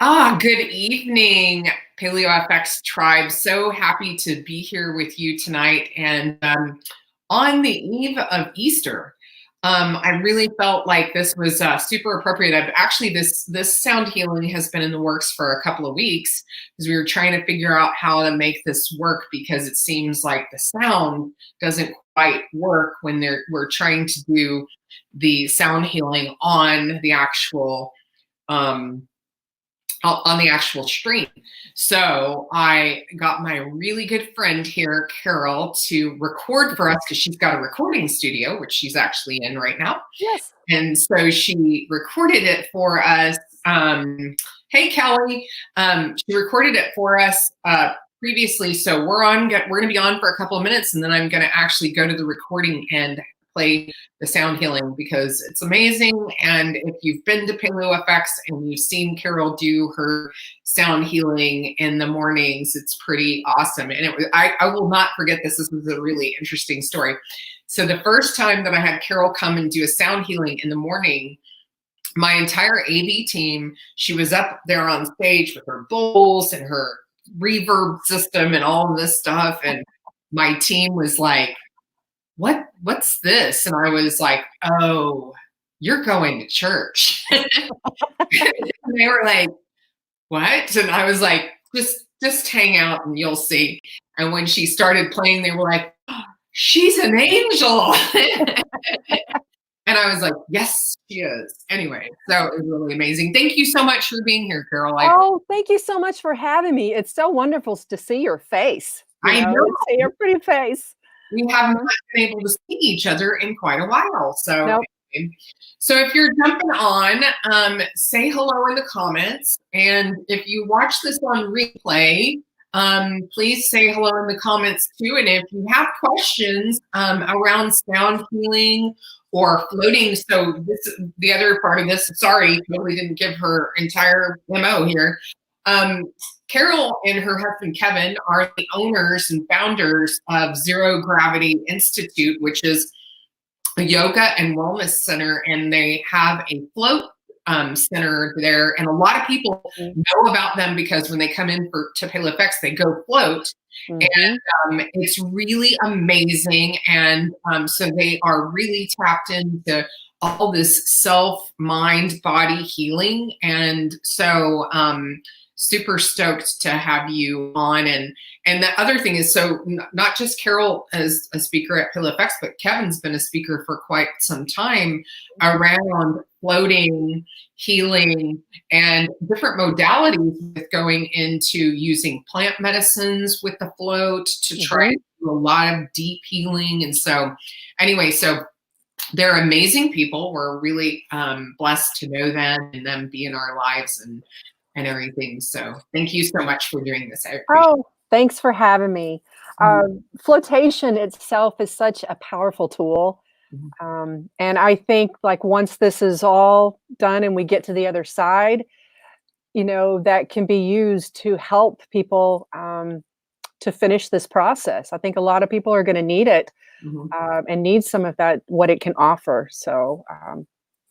Good evening, PaleoFX tribe. So happy to be here with you tonight. And on the eve of Easter, I really felt like this was super appropriate. I've actually this sound healing has been in the works for a couple of weeks because we were trying to figure out how to make this work because it seems like the sound doesn't quite work when we're trying to do the sound healing um, on the actual stream. So I got my really good friend here, Carol, to record for us because she's got a recording studio, which she's actually in right now. Yes. And so she recorded it for us. Hey, Kelly. She recorded it for us previously. So we're going to be on for a couple of minutes, and then I'm going to actually go to the recording and play the sound healing because it's amazing. And if you've been to PaleoFX and you've seen Carol do her sound healing in the mornings, it's pretty awesome. And I will not forget this. This was a really interesting story. So the first time that I had Carol come and do a sound healing in the morning, my entire AV team, she was up there on stage with her bowls and her reverb system and all of this stuff. And my team was like, what's this? And I was like, oh, you're going to church. And they were like, what? And I was like, just hang out and you'll see. And when she started playing, they were like, oh, she's an angel. And I was like, yes, she is. Anyway, so it was really amazing. Thank you so much for being here, Carol. Thank you so much for having me. It's so wonderful to see your face. I know. See your pretty face. We have not been able to see each other in quite a while. So, nope. So if you're jumping on, say hello in the comments. And if you watch this on replay, please say hello in the comments too. And if you have questions around sound healing or floating, so this the other part of this, sorry, totally didn't give her entire memo here. Carol and her husband, Kevin, are the owners and founders of Zero Gravity Institute, which is a yoga and wellness center, and they have a float center there. And a lot of people know about them because when they come in to PaleoFX, they go float. And it's really amazing. And so they are really tapped into all this self, mind, body healing. And so super stoked to have you on. And the other thing is, so not just Carol as a speaker at PaleoFX, but Kevin's been a speaker for quite some time around floating, healing, and different modalities with going into using plant medicines with the float to try to do a lot of deep healing. And so anyway, so they're amazing people. We're really blessed to know them and them be in our lives and everything. So thank you so much for doing this. Thanks for having me. Flotation itself is such a powerful tool. And I think like once this is all done and we get to the other side, that can be used to help people to finish this process. I think a lot of people are going to need it and need some of that, what it can offer. So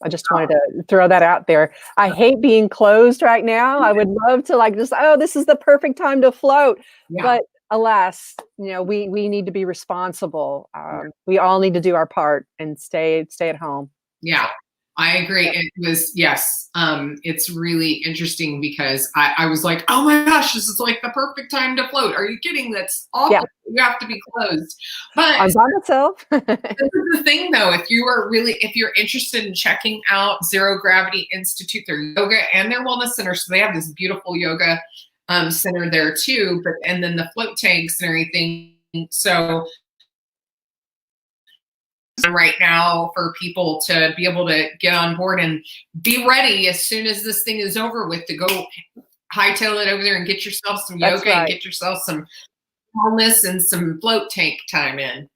I just wanted to throw that out there. I hate being closed right now. I would love to this is the perfect time to float. Yeah. But alas, we need to be responsible. We all need to do our part and stay at home. Yeah, I agree. Yeah. It was, yes. It's really interesting because I was like, oh my gosh, this is like the perfect time to float. Are you kidding? That's awful. Yeah. You have to be closed. But I'm by myself. This is the thing though, if you're interested in checking out Zero Gravity Institute, their yoga and their wellness center, so they have this beautiful yoga center there too, and then the float tanks and everything. So right now for people to be able to get on board and be ready as soon as this thing is over with to go hightail it over there and get yourself some yoga and get yourself some wellness and some float tank time in.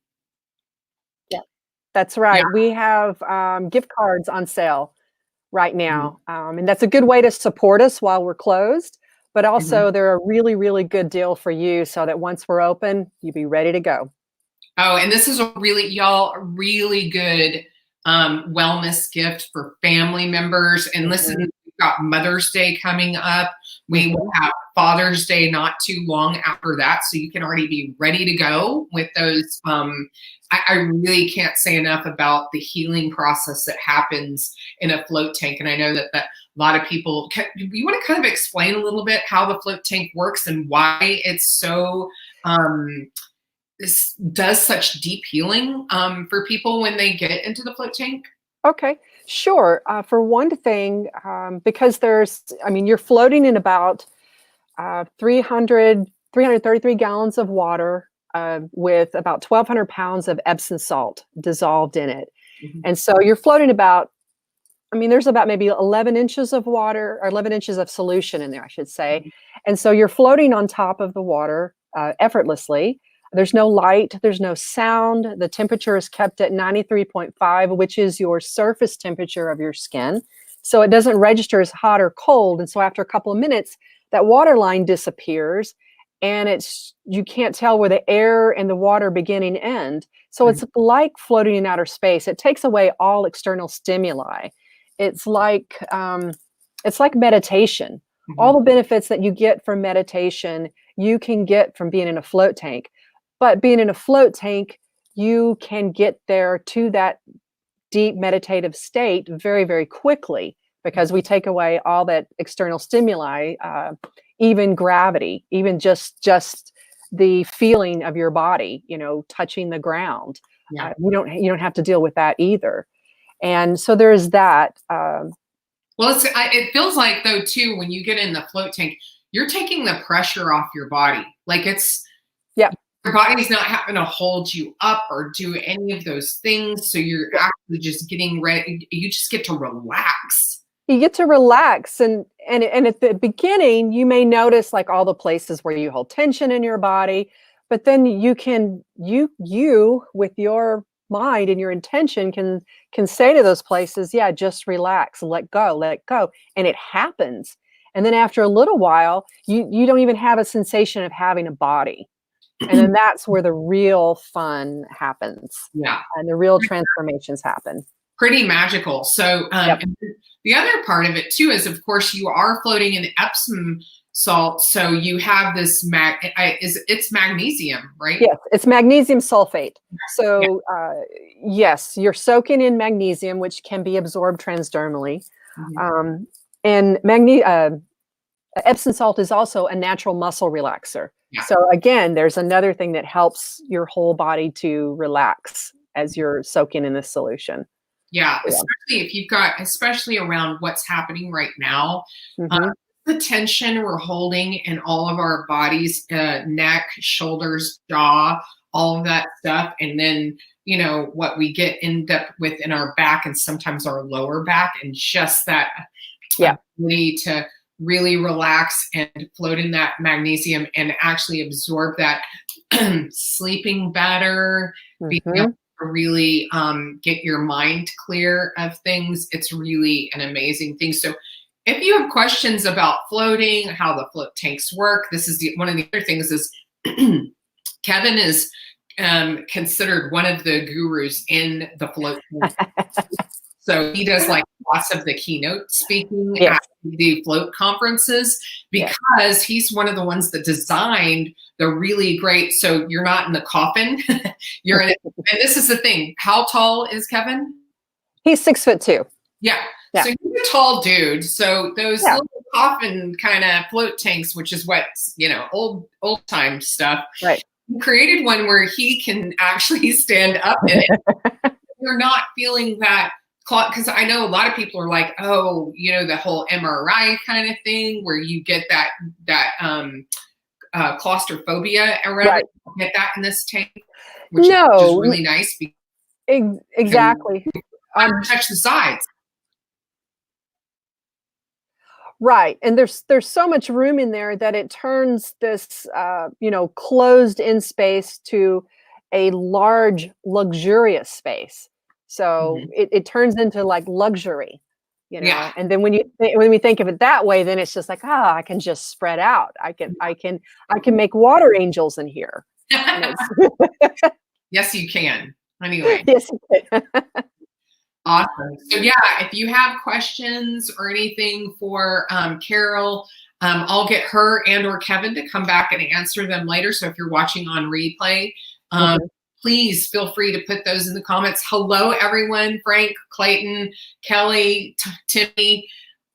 Yeah, that's right. Yeah. We have gift cards on sale right now. And that's a good way to support us while we're closed, but also they're a really, really good deal for you so that once we're open, you'll be ready to go. Oh, and this is a really good wellness gift for family members. And listen, got Mother's Day coming up. We will have Father's Day not too long after that. So you can already be ready to go with those. I really can't say enough about the healing process that happens in a float tank. And I know that a lot of people, you want to kind of explain a little bit how the float tank works and why it's so, this does such deep healing for people when they get into the float tank? Okay, sure. For one thing, because you're floating in about 333 gallons of water with about 1,200 pounds of Epsom salt dissolved in it. And so you're floating there's about maybe 11 inches of water or 11 inches of solution in there, I should say. And so you're floating on top of the water effortlessly. There's no light, there's no sound. The temperature is kept at 93.5, which is your surface temperature of your skin. So it doesn't register as hot or cold. And so after a couple of minutes, that water line disappears and you can't tell where the air and the water begin and end. So it's like floating in outer space. It takes away all external stimuli. It's like meditation. All the benefits that you get from meditation, you can get from being in a float tank. But being in a float tank, you can get there to that deep meditative state very, very quickly because we take away all that external stimuli, even gravity, even just the feeling of your body, touching the ground. You don't have to deal with that either. And so there is that. Well, it feels like though too, when you get in the float tank, you're taking the pressure off your body. Like your body's not having to hold you up or do any of those things. So you're actually just getting ready. You just get to relax. You get to relax. And at the beginning, you may notice like all the places where you hold tension in your body, but then you with your mind and your intention can say to those places, yeah, just relax, let go. And it happens. And then after a little while, you don't even have a sensation of having a body. And then that's where the real fun happens. Yeah. And the real transformations happen. Pretty magical. So the other part of it too is, of course, you are floating in Epsom salt. So you have this it's magnesium, right? Yes, it's magnesium sulfate. So yes, you're soaking in magnesium, which can be absorbed transdermally. And Epsom salt is also a natural muscle relaxer. So again, there's another thing that helps your whole body to relax as you're soaking in this solution. Yeah, especially if you've got, especially around what's happening right now, the tension we're holding in all of our bodies, neck, shoulders, jaw, all of that stuff. And then, what we end up with in our back and sometimes our lower back, and just that ability to really relax and float in that magnesium and actually absorb that, sleeping better, being able to really get your mind clear of things. It's really an amazing thing. So if you have questions about floating, how the float tanks work, this is one of the other things is Kevin is considered one of the gurus in the float tank. So he does like lots of the keynote speaking at the float conferences because he's one of the ones that designed the really great. So you're not in the coffin, you're in it. And this is the thing. How tall is Kevin? He's 6'2". Yeah. So he's a tall dude. So those little coffin kind of float tanks, which is what, old time stuff. Right. He created one where he can actually stand up in it. You're not feeling that. Because I know a lot of people are like, oh, the whole MRI kind of thing where you get that claustrophobia around. Right. You get that in this tank, which is really nice. Exactly. Touch the sides. Right. And there's so much room in there that it turns this, closed in space to a large, luxurious space. So it turns into like luxury, and then when we think of it that way, then it's just like, I can just spread out. I can make water angels in here. Yes, you can. Anyway. Yes, you can. Awesome. So yeah, if you have questions or anything for Carol, I'll get her and or Kevin to come back and answer them later. So if you're watching on replay, um, Mhm. please feel free to put those in the comments. Hello, everyone. Frank, Clayton, Kelly, Timmy,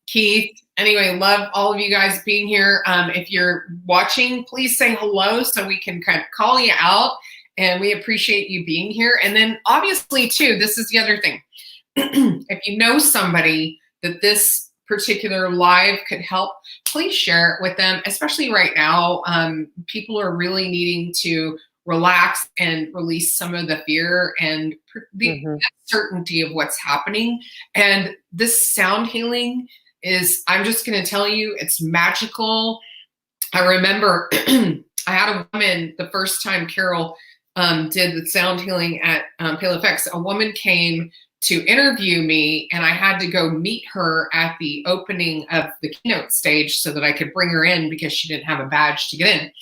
Keith. Anyway, love all of you guys being here. If you're watching, please say hello so we can kind of call you out. And we appreciate you being here. And then obviously, too, this is the other thing. If you know somebody that this particular live could help, please share it with them, especially right now. People are really needing to relax and release some of the fear and the uncertainty of what's happening. And this sound healing is, I'm just going to tell you, it's magical. I remember I had a woman, the first time Carol did the sound healing at Pale Effects, a woman came to interview me, and I had to go meet her at the opening of the keynote stage so that I could bring her in because she didn't have a badge to get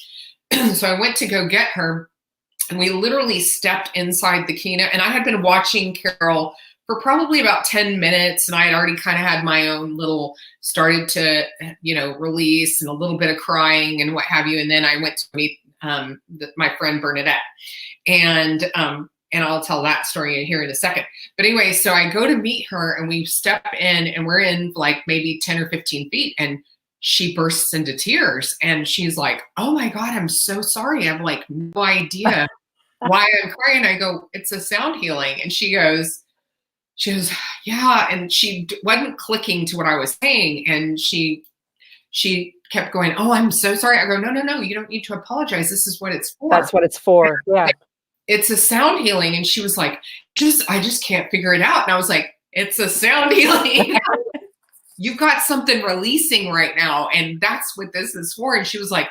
in. So I went to go get her, and we literally stepped inside the keynote, and I had been watching Carol for probably about 10 minutes, and I had already kind of had my own little, started to, release and a little bit of crying and what have you. And then I went to meet my friend Bernadette. And I'll tell that story here in a second. But anyway, so I go to meet her, and we step in, and we're in like maybe 10 or 15 feet, and she bursts into tears, and she's like, "Oh my God, I'm so sorry. I have like no idea why I'm crying." I go, "It's a sound healing." And she goes, "Yeah." And she wasn't clicking to what I was saying. And she kept going, "Oh, I'm so sorry." I go, No, you don't need to apologize. This is what it's for. That's what it's for. Yeah. It's a sound healing. And she was like, I just can't figure it out. And I was like, it's a sound healing. You've got something releasing right now. And that's what this is for. And she was like,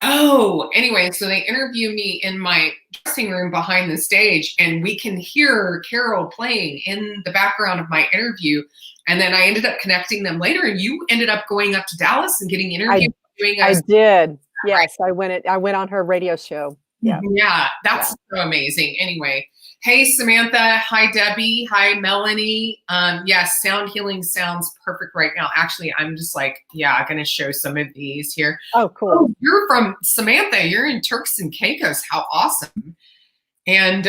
oh, anyway, so they interview me in my dressing room behind the stage, and we can hear Carol playing in the background of my interview. And then I ended up connecting them later, and you ended up going up to Dallas and getting interviewed. I did. Yes, I went on her radio show. Yeah. Yeah, that's so amazing. Anyway, hey, Samantha. Hi, Debbie. Hi, Melanie. Yes, sound healing sounds perfect right now. Actually, I'm just like, I'm going to show some of these here. Oh, cool. Oh, you're from Samantha. You're in Turks and Caicos. How awesome. And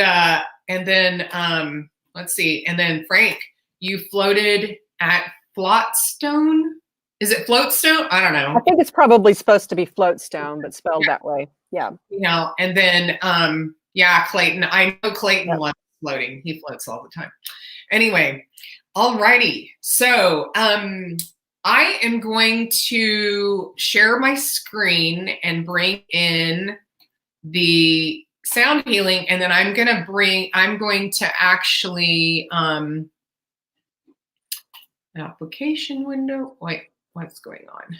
then let's see. And then Frank, you floated at Floatstone. Is it Floatstone? I don't know. I think it's probably supposed to be Floatstone, but spelled that way. Yeah. And then, Clayton. I know Clayton loves floating. He floats all the time. Anyway, alrighty. So I am going to share my screen and bring in the sound healing, and then I'm going to actually application window. Wait, what's going on?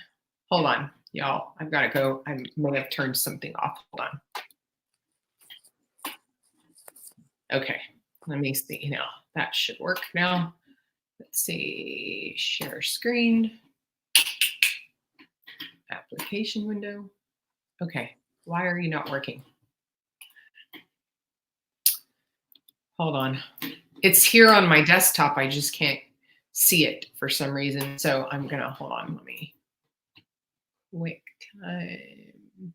Hold on, y'all. I've got to go. I may have turned something off. Hold on. Okay, let me see. That should work now. Let's see. Share screen. Application window. Okay, why are you not working? Hold on. It's here on my desktop. I just can't see it for some reason. So I'm going to, hold on. Let me. Quick time.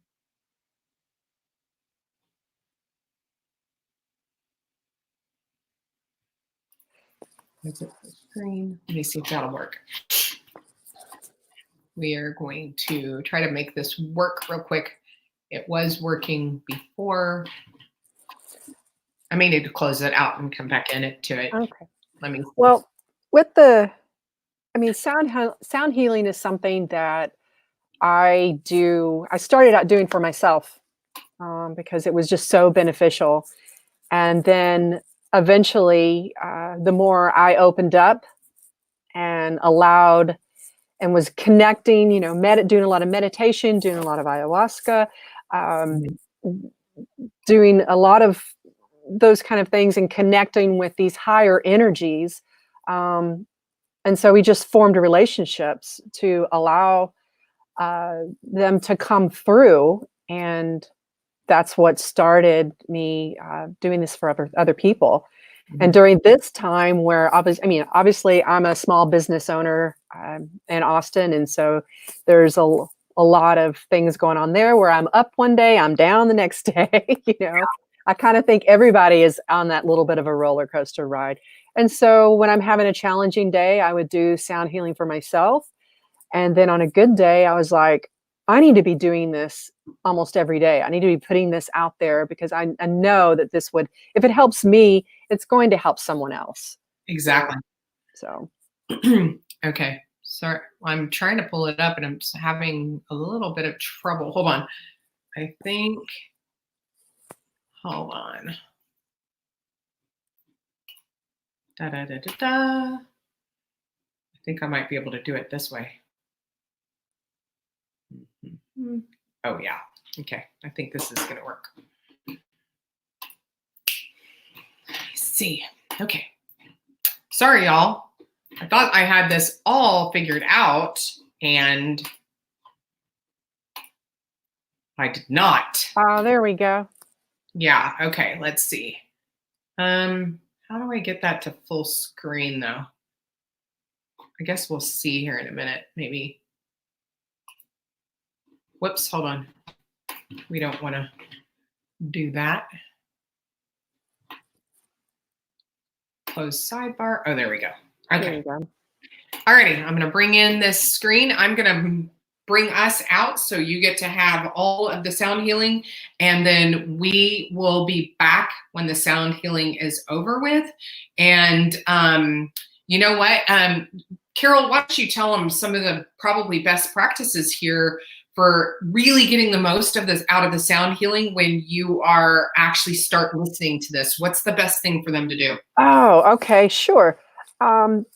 Exit the screen. Let me see if that'll work. We are going to try to make this work real quick. It was working before. I may need to close it out and come back to it. Okay. Let me. Well, sound healing is something that I do. I started out doing for myself because it was just so beneficial. And then eventually, the more I opened up and allowed and was connecting, doing a lot of meditation, doing a lot of ayahuasca, doing a lot of those kind of things and connecting with these higher energies. And so we just formed relationships to allow them to come through. And that's what started me doing this for other people. And during this time where obviously I'm a small business owner in Austin. And so there's a lot of things going on there where I'm up one day, I'm down the next day, I kind of think everybody is on that little bit of a roller coaster ride. And so when I'm having a challenging day, I would do sound healing for myself. And then on a good day, I was like, I need to be doing this almost every day. I need to be putting this out there because I know that this would, if it helps me, it's going to help someone else. Exactly. So, okay. Sorry, I'm trying to pull it up and I'm just having a little bit of trouble. Hold on. I think, hold on. Da, da, da, da, da. I think I might be able to do it this way. Oh, yeah. Okay. I think this is going to work. Let's see. Okay. Sorry, y'all. I thought I had this all figured out, and I did not. oh, there we go. Yeah. Okay. Let's see. How do I get that to full screen, though? I guess we'll see here in a minute, maybe. Whoops, hold on. We don't want to do that. Close sidebar. Oh, there we go. Okay. There you go. Alrighty, I'm going to bring in this screen. I'm going to bring us out so you get to have all of the sound healing, and then we will be back when the sound healing is over with. And you know what? Carol, why don't you tell them some of the probably best practices here for really getting the most of this out of the sound healing when you are actually start listening to this? What's the best thing for them to do? Oh, okay, sure.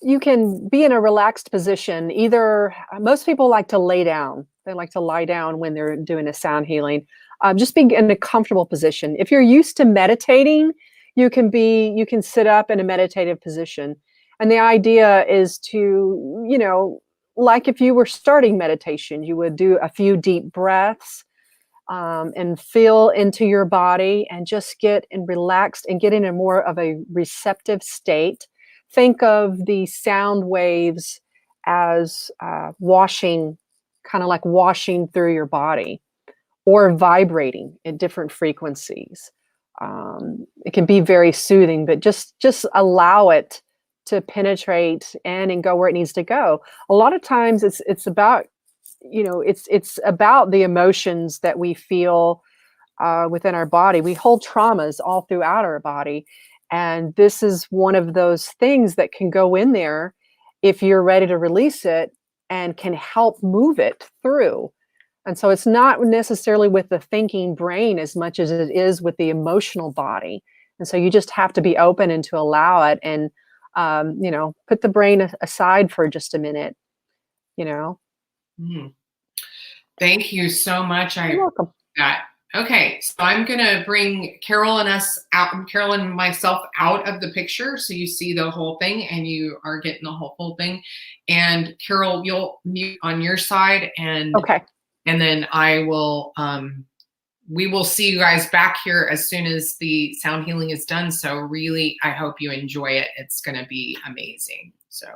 You can be in a relaxed position. Either most people like to lay down. They like to lie down when they're doing a sound healing. Just be in a comfortable position. If you're used to meditating, you can sit up in a meditative position. And the idea is to, like if you were starting meditation, you would do a few deep breaths and feel into your body and just get and relaxed and get in a more of a receptive state. Think of the sound waves as washing, kind of like washing through your body or vibrating at different frequencies. It can be very soothing, but just allow it to penetrate in and go where it needs to go. A lot of times it's about it's about the emotions that we feel within our body. We hold traumas all throughout our body, and this is one of those things that can go in there if you're ready to release it and can help move it through. And so it's not necessarily with the thinking brain as much as it is with the emotional body. And so you just have to be open and to allow it and put the brain aside for just a minute, you know. Thank you so much. You're welcome. That. Okay, so I'm gonna bring Carol and us out, Carol and myself out of the picture, so you see the whole thing, and you are getting the whole thing. And Carol, you'll mute on your side, and Okay. And then I will. We will see you guys back here as soon as the sound healing is done. So really, I hope you enjoy it. It's gonna be amazing. So,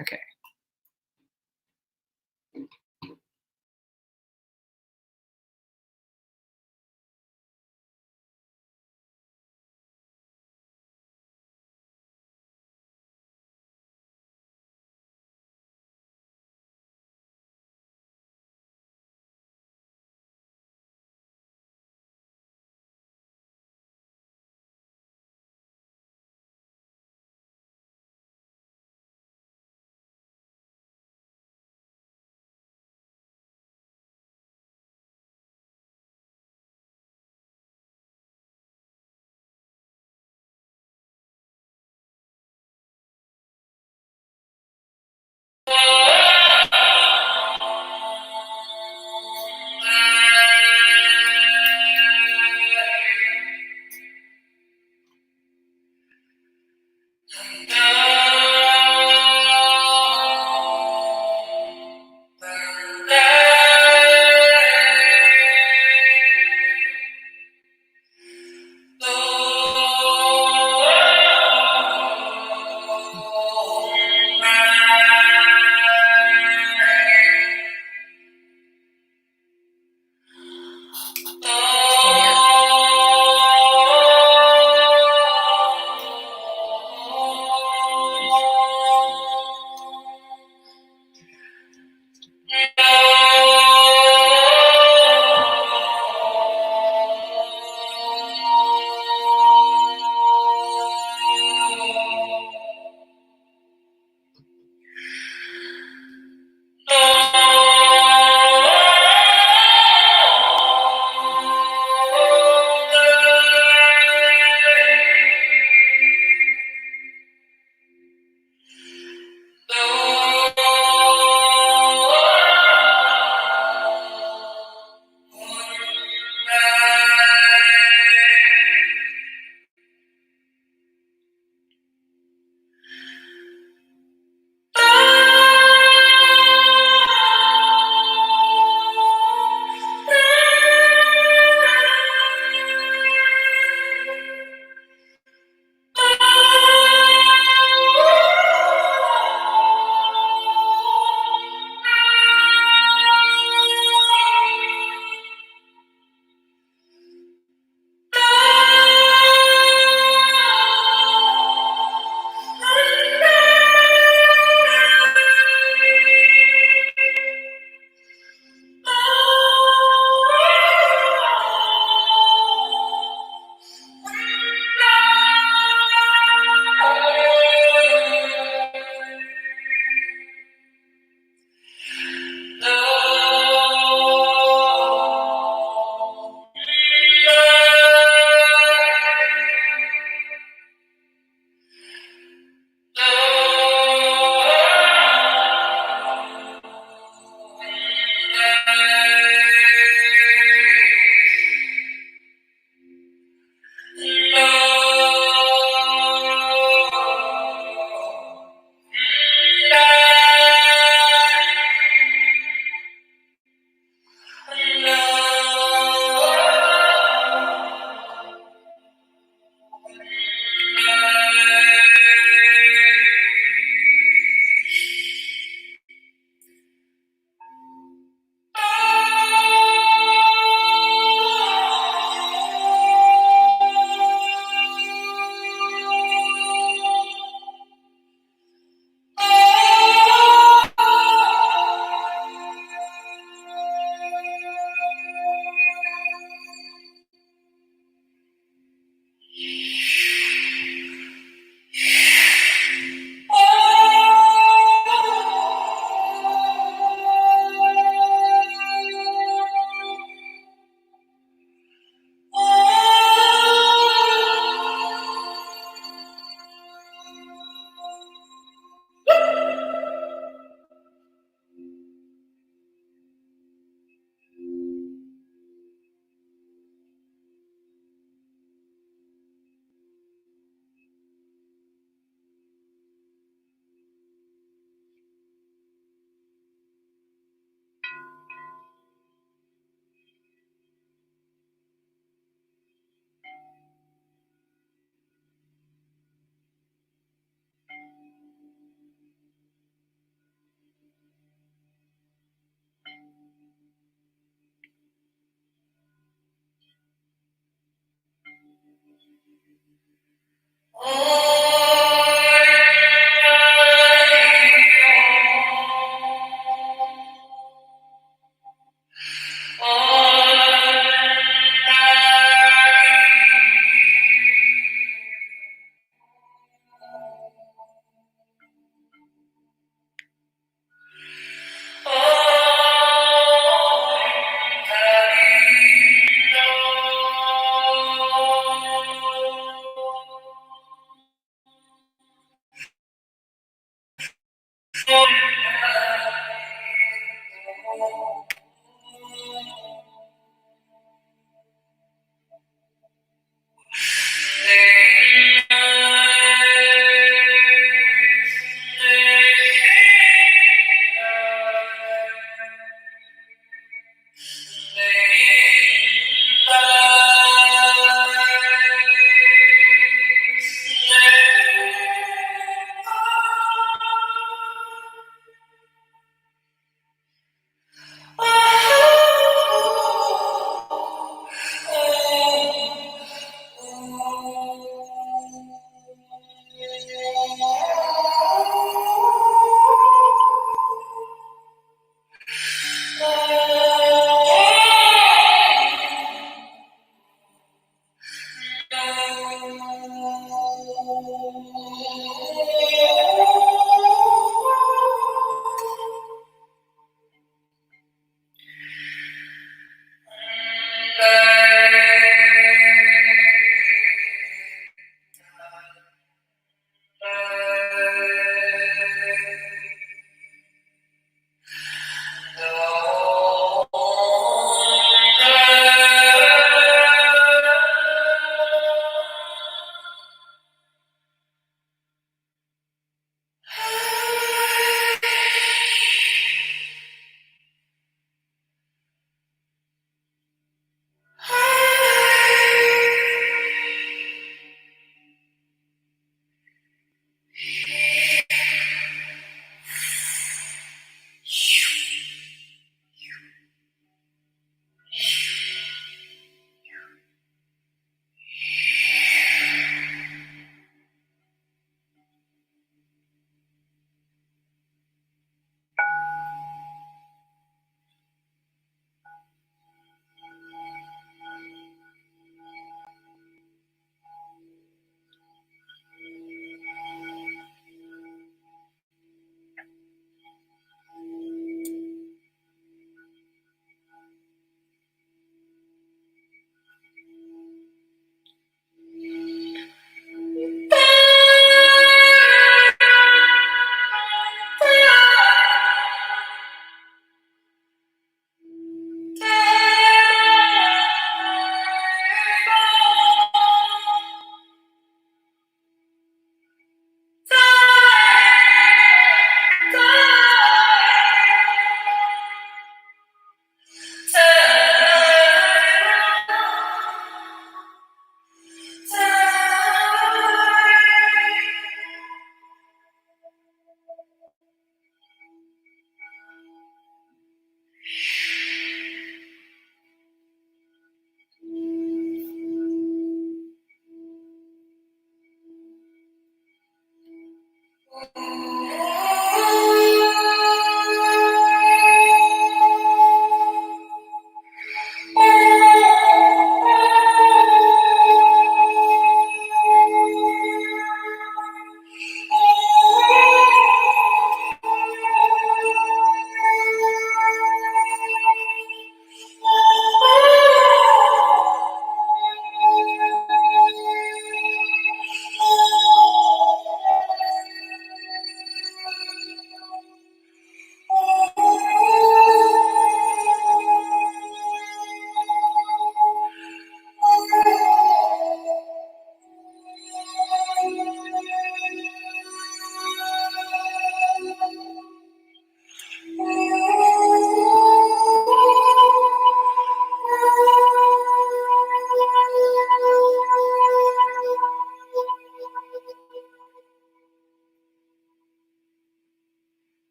okay.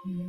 Only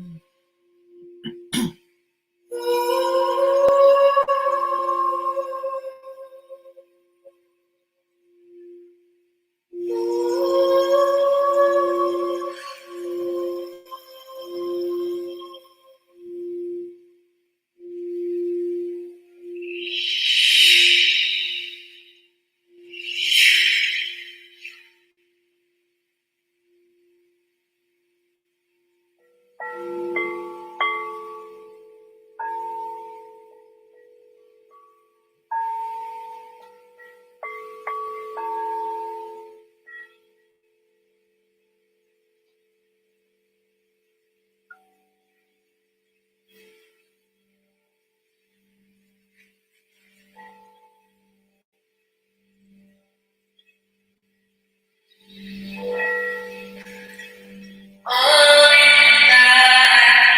that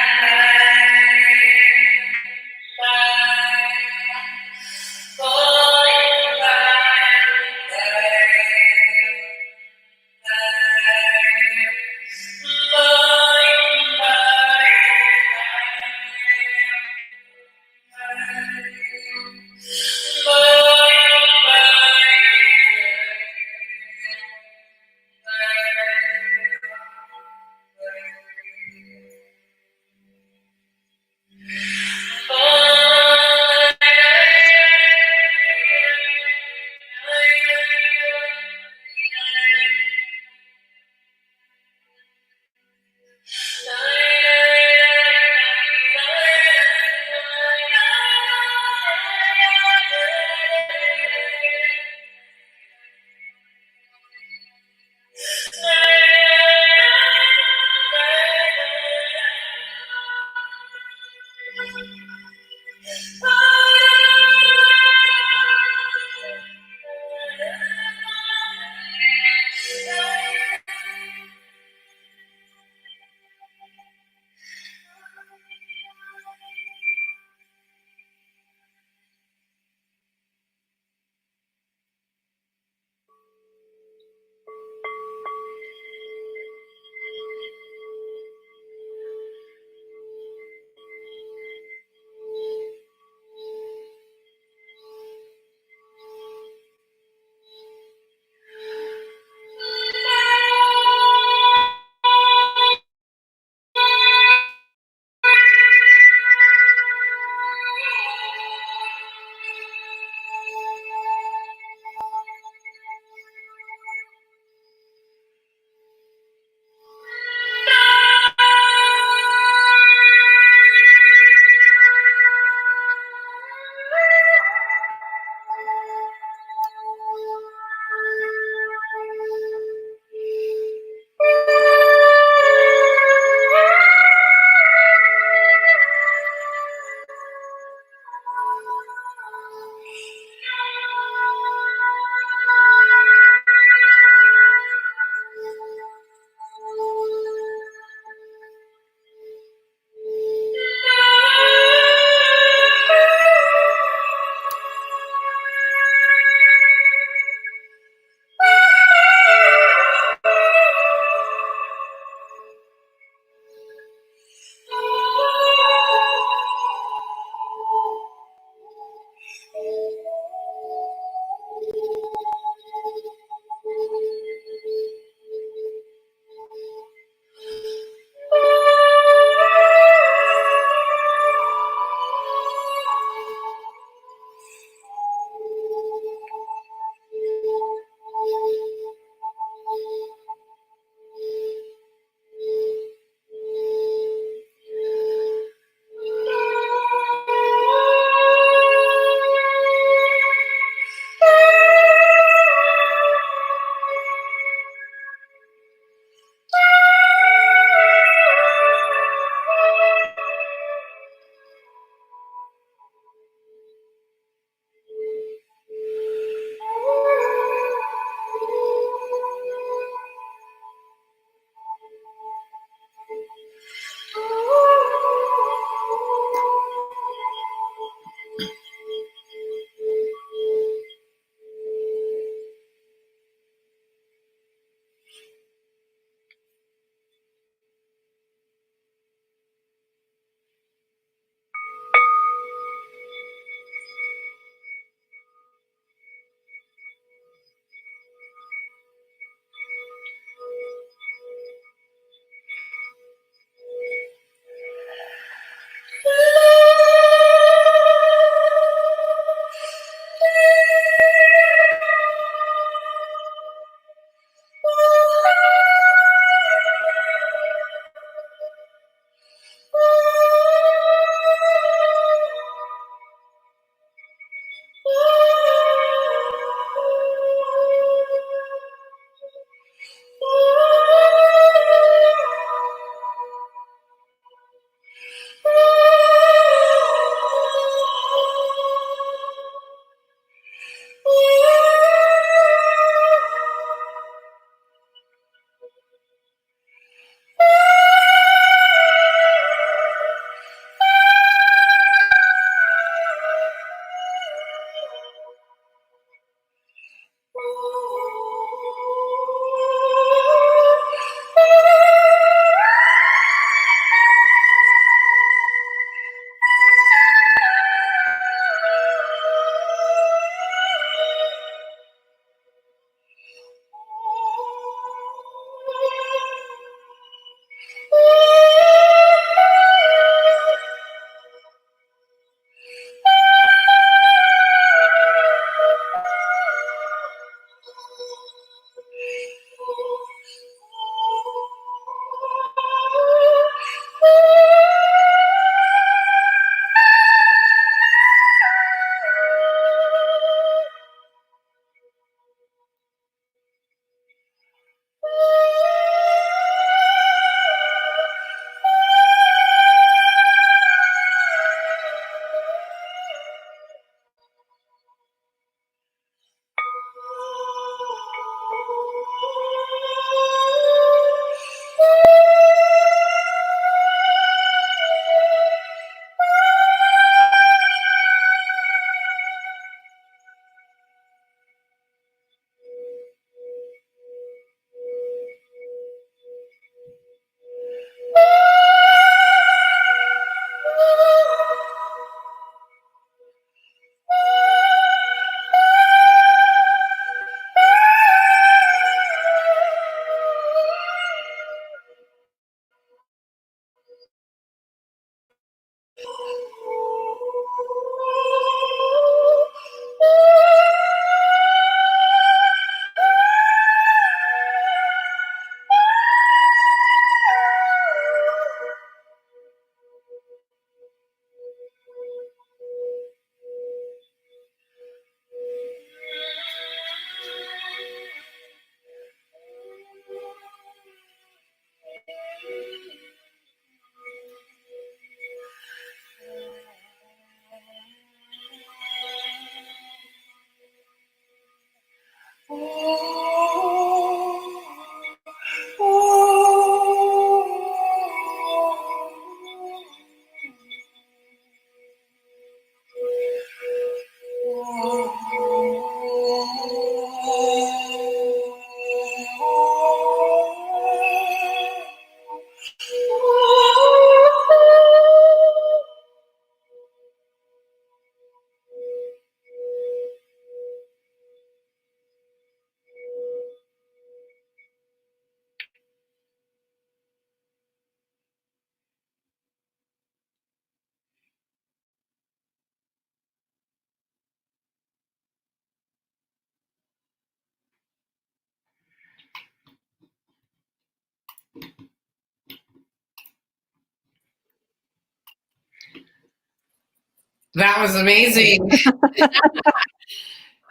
That was amazing.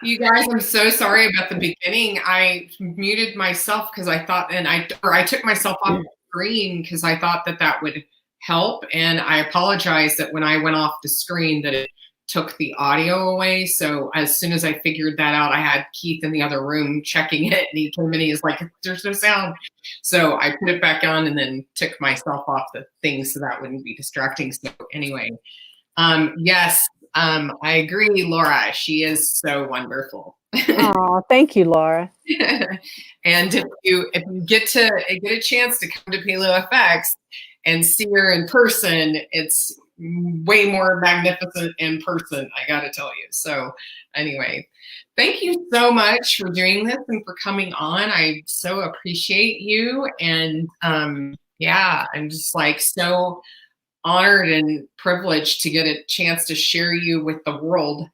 You guys, I'm so sorry about the beginning. I muted myself because I thought, I took myself off the screen because I thought that that would help. And I apologize that when I went off the screen that it took the audio away. So as soon as I figured that out, I had Keith in the other room checking it, and he came in, he's like, there's no sound. So I put it back on and then took myself off the thing so that wouldn't be distracting. So anyway, yes, I agree, Laura. She is so wonderful. Oh, thank you, Laura. And if you get a chance to come to Paleo FX and see her in person, it's way more magnificent in person, I got to tell you. So anyway, thank you so much for doing this and for coming on. I so appreciate you. And yeah, I'm just like so honored and privileged to get a chance to share you with the world.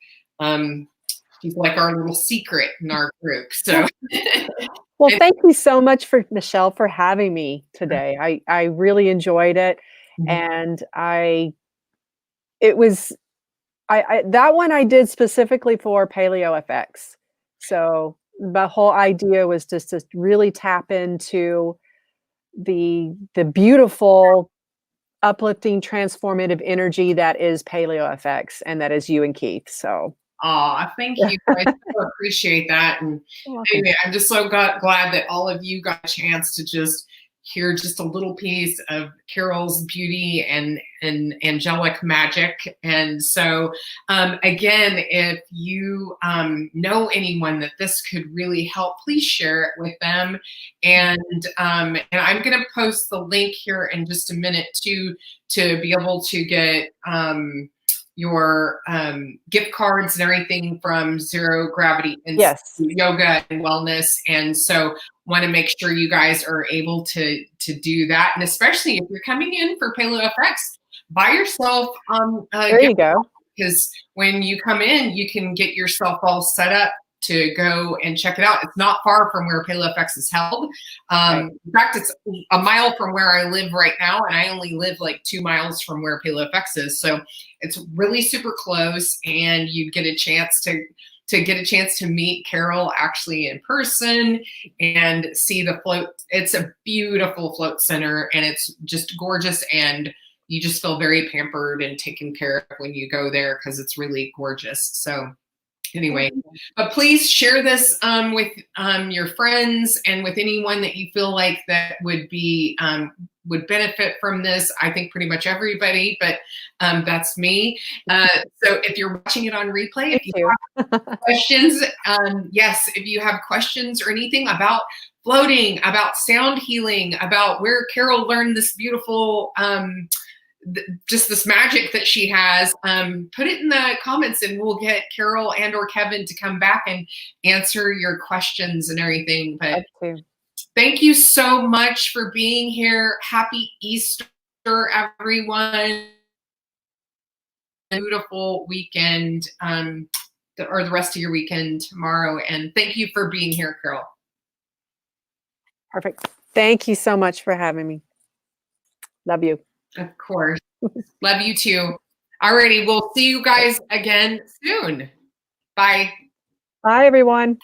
She's like our little secret in our group. So, well, thank you so much for Michelle for having me today. I really enjoyed it, and that one I did specifically for Paleo FX. So the whole idea was just to really tap into the beautiful, uplifting, transformative energy that is Paleo FX, and that is you and Keith. So, thank you. I so appreciate that. And anyway, I'm just so glad that all of you got a chance to just hear just a little piece of Carol's beauty and angelic magic. And so, again, if you know anyone that this could really help, please share it with them. And I'm going to post the link here in just a minute to be able to get your gift cards and everything from Zero Gravity and Yoga and Wellness. And so want to make sure you guys are able to do that. And especially if you're coming in for Paleo FX, buy yourself there you go. Because when you come in, you can get yourself all set up to go and check it out. It's not far from where Paleo FX is held. In fact, it's a mile from where I live right now, and I only live like 2 miles from where Paleo FX is. So it's really super close, and you get a chance to meet Carol actually in person and see the float. It's a beautiful float center, and it's just gorgeous, and you just feel very pampered and taken care of when you go there because it's really gorgeous. So anyway, but please share this with your friends and with anyone that you feel like that would be would benefit from this. I think pretty much everybody, but that's me. So if you're watching it on replay, if you have questions, yes, if you have questions or anything about floating, about sound healing, about where Carol learned this beautiful just this magic that she has, put it in the comments and we'll get Carol and or Kevin to come back and answer your questions and everything. But thank you so much for being here. Happy Easter, everyone. beautiful weekend, or the rest of your weekend tomorrow. And thank you for being here, Carol. Perfect. Thank you so much for having me. Love you. Of course. Love you too. Alrighty, we'll see you guys again soon. Bye. Bye, everyone.